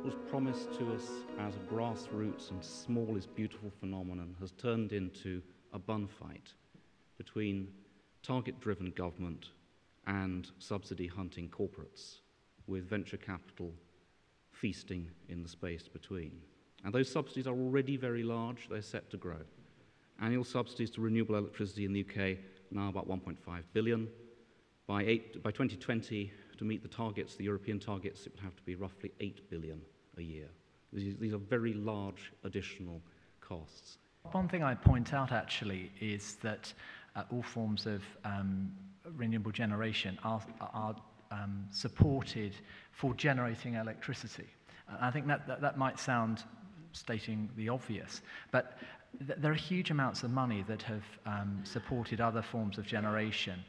was promised to us as a grassroots and small is beautiful phenomenon has turned into a bun fight between target-driven government and subsidy-hunting corporates, with venture capital feasting in the space between. And those subsidies are already very large. They're set to grow. Annual subsidies to renewable electricity in the UK now about 1.5 billion. By 2020, to meet the targets, the European targets, it would have to be roughly 8 billion a year. These are very large additional costs. One thing I'd point out actually is that all forms of renewable generation are supported for generating electricity. I think that might sound stating the obvious, but there are huge amounts of money that have supported other forms of generation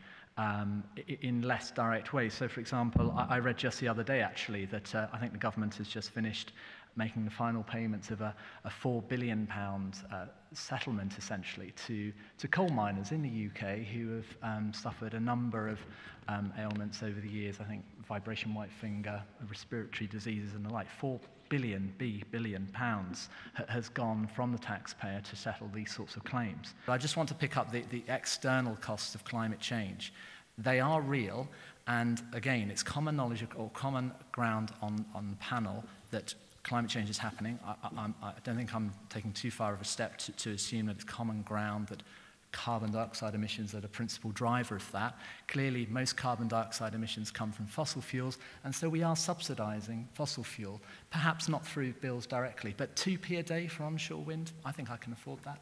in less direct ways. So, for example, I read just the other day, actually, that I think the government has just finished making the final payments of a £4 billion settlement, essentially, to coal miners in the UK who have suffered a number of ailments over the years. I think vibration white finger, respiratory diseases and the like. £4 billion has gone from the taxpayer to settle these sorts of claims. But I just want to pick up the external costs of climate change. They are real, and again, it's common knowledge or common ground on the panel that climate change is happening. I don't think I'm taking too far of a step to assume that it's common ground that carbon dioxide emissions are the principal driver of that. Clearly, most carbon dioxide emissions come from fossil fuels, and so we are subsidising fossil fuel, perhaps not through bills directly, but 2p a day for onshore wind, I think I can afford that.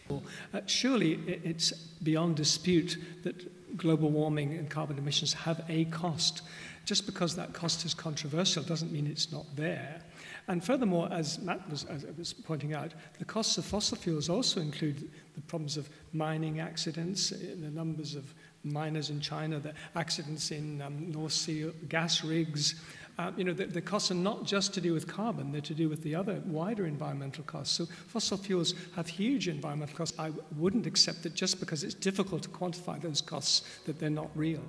Well, surely it's beyond dispute that global warming and carbon emissions have a cost. Just because that cost is controversial doesn't mean it's not there. And furthermore, as Matt was pointing out, the costs of fossil fuels also include the problems of mining accidents, the numbers of miners in China, the accidents in North Sea gas rigs. The costs are not just to do with carbon, they're to do with the other wider environmental costs. So fossil fuels have huge environmental costs. I wouldn't accept that just because it's difficult to quantify those costs that they're not real.